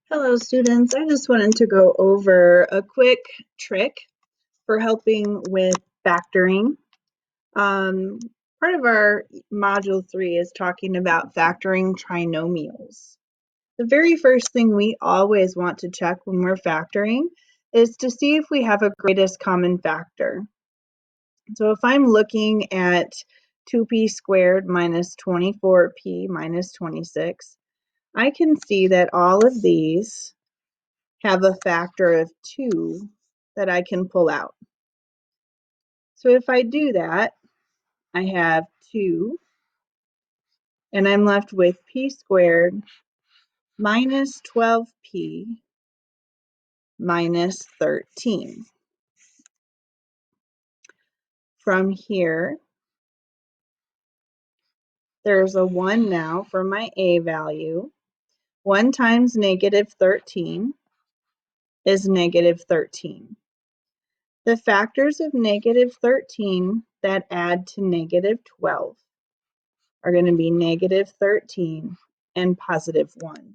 Hello students, I just wanted to go over a quick trick for helping with factoring. Part of our module 3 is talking about factoring trinomials. The very first thing we always want to check when we're factoring is to see if we have a greatest common factor. So if I'm looking at 2p squared minus 24p minus 26, I can see that all of these have a factor of 2 that I can pull out. So if I do that, I have 2, and I'm left with p squared minus 12p minus 13. From here, there's a 1 now for my a value. 1 times negative 13 is negative 13. The factors of negative 13 that add to negative 12 are going to be negative 13 and positive 1.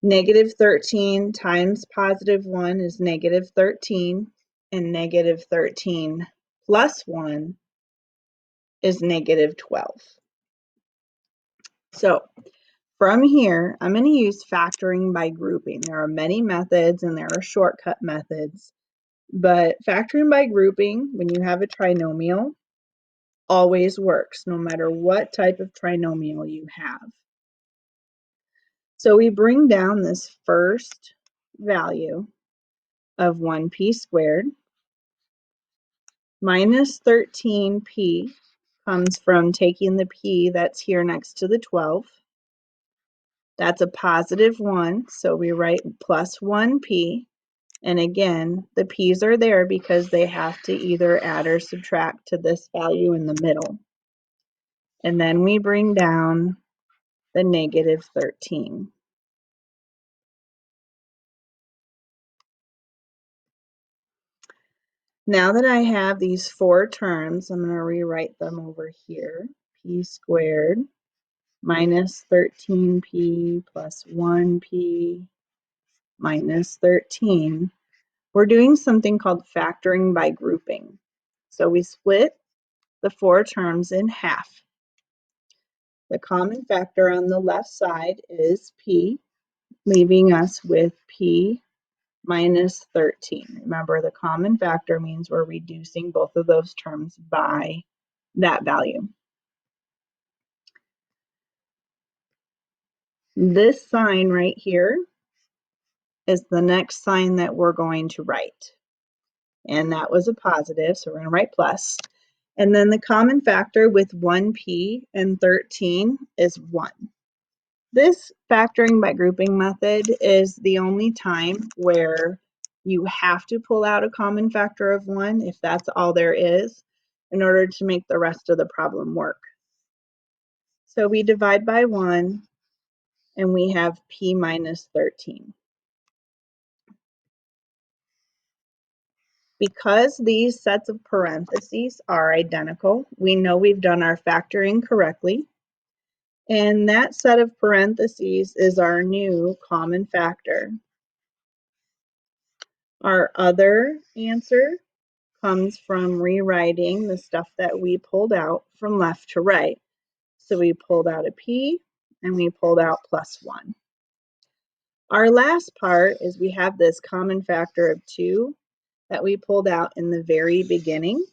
Negative 13 times positive 1 is negative 13, and negative 13 plus 1 is negative 12. So from here, I'm going to use factoring by grouping. There are many methods and there are shortcut methods, but factoring by grouping, when you have a trinomial, always works, no matter what type of trinomial you have. So we bring down this first value of 1p squared. Minus 13p comes from taking the p that's here next to the 12. That's a positive 1, so we write plus 1p. And again, the p's are there because they have to either add or subtract to this value in the middle. And then we bring down the negative 13. Now that I have these 4 terms, I'm going to rewrite them over here. P squared minus 13p plus 1p minus 13. We're doing something called factoring by grouping. So we split the 4 terms in half. The common factor on the left side is p, leaving us with p minus 13. Remember, the common factor means we're reducing both of those terms by that value. This sign right here is the next sign that we're going to write. And that was a positive, so we're going to write plus. And then the common factor with 1p and 13 is 1. This factoring by grouping method is the only time where you have to pull out a common factor of 1 if that's all there is in order to make the rest of the problem work. So we divide by 1 and we have p minus 13. Because these sets of parentheses are identical, we know we've done our factoring correctly. And that set of parentheses is our new common factor. Our other answer comes from rewriting the stuff that we pulled out from left to right. So we pulled out a p and we pulled out plus 1. Our last part is we have this common factor of 2 that we pulled out in the very beginning.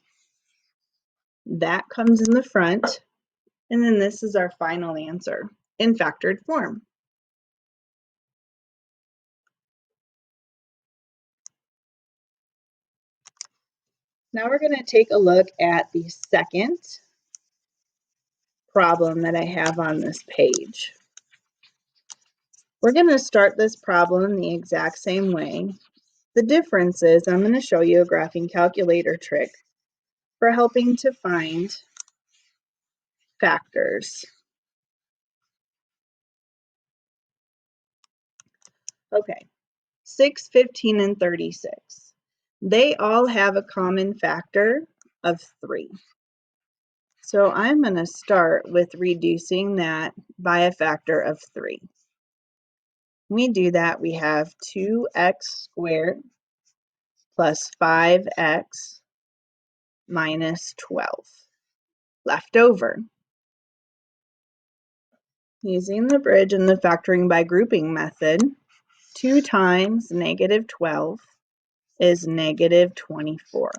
That comes in the front, and then this is our final answer in factored form. Now we're going to take a look at the second problem that I have on this page. We're going to start this problem the exact same way. The difference is I'm going to show you a graphing calculator trick for helping to find factors. Okay, 6, 15, and 36. They all have a common factor of 3. So I'm going to start with reducing that by a factor of 3. we do that, we have 2x squared plus 5x minus 12 left over. Using the bridge and the factoring by grouping method, 2 times negative 12 is negative 24.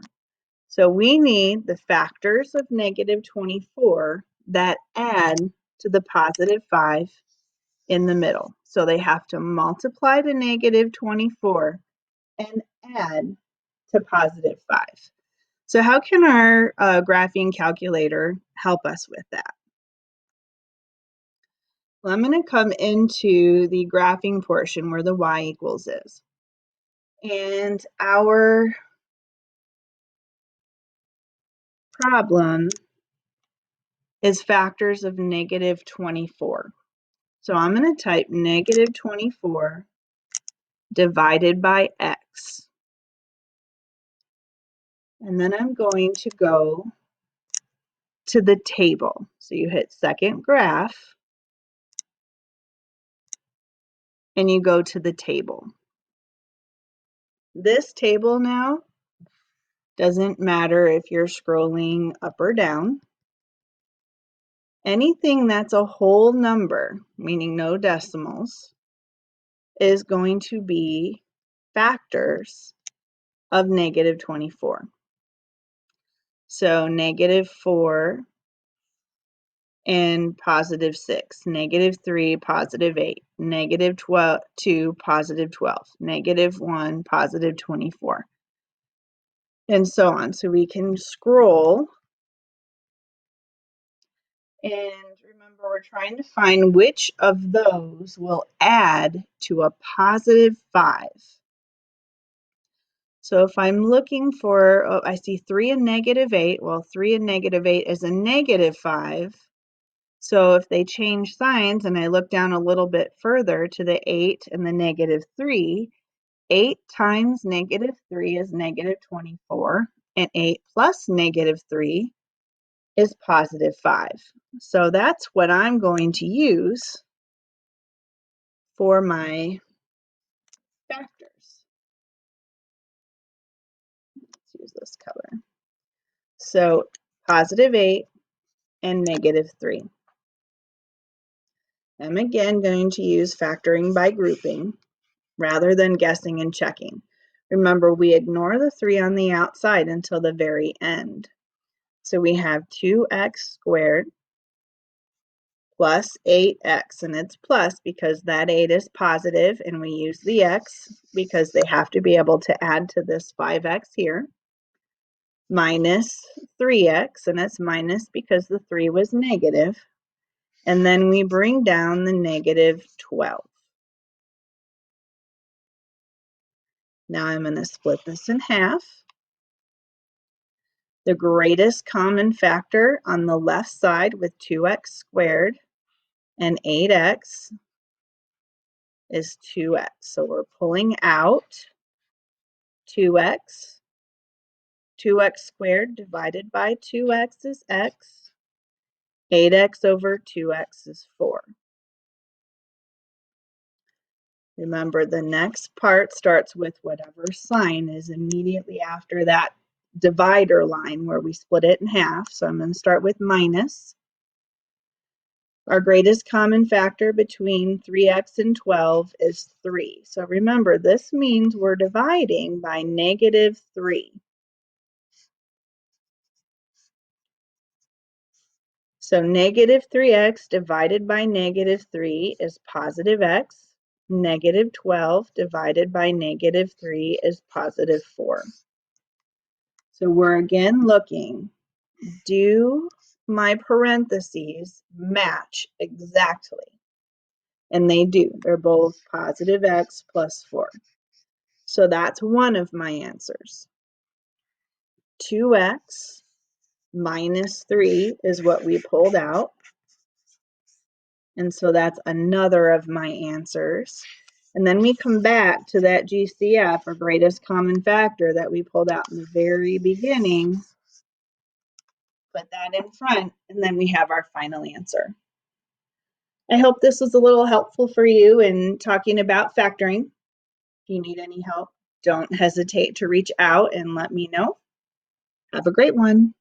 So we need the factors of negative 24 that add to the positive 5 in the middle. So they have to multiply to negative 24 and add to positive 5. So how can our graphing calculator help us with that? Well, I'm going to come into the graphing portion where the y equals is. And our problem is factors of negative 24. So I'm going to type negative 24 divided by x. And then I'm going to go to the table. So you hit second graph and you go to the table. This table now doesn't matter if you're scrolling up or down. Anything that's a whole number, meaning no decimals, is going to be factors of negative 24. So negative 4 and positive 6, negative 3, positive 8, negative 2, positive 12, negative 1, positive 24, and so on. So we can scroll, and remember we're trying to find which of those will add to a positive 5. So if I'm looking for, oh, I see 3 and negative 8. Well, 3 and negative 8 is a negative 5. So if they change signs and I look down a little bit further to the 8 and the negative 3, 8 times negative 3 is negative 24, and 8 plus negative 3 is positive 5. So that's what I'm going to use for my factors. Let's use this color. So positive 8 and negative 3. I'm again going to use factoring by grouping rather than guessing and checking. Remember, we ignore the 3 on the outside until the very end. So we have 2x squared plus 8x, and it's plus because that 8 is positive, and we use the x because they have to be able to add to this 5x here, minus 3x, and it's minus because the 3 was negative, and then we bring down the negative 12. Now I'm going to split this in half. The greatest common factor on the left side with 2x squared and 8x is 2x. So we're pulling out 2x. 2x squared divided by 2x is x. 8x over 2x is 4. Remember, the next part starts with whatever sign is immediately after that divider line where we split it in half. So I'm going to start with minus. Our greatest common factor between 3x and 12 is 3. So remember, this means we're dividing by negative 3. So negative 3x divided by negative 3 is positive x. Negative 12 divided by negative 3 is positive 4. So we're again looking, do my parentheses match exactly? And they do. They're both positive x plus 4. So that's one of my answers. 2x minus 3 is what we pulled out. And so that's another of my answers. And then we come back to that GCF, or greatest common factor, that we pulled out in the very beginning. Put that in front, and then we have our final answer. I hope this was a little helpful for you in talking about factoring. If you need any help, don't hesitate to reach out and let me know. Have a great one.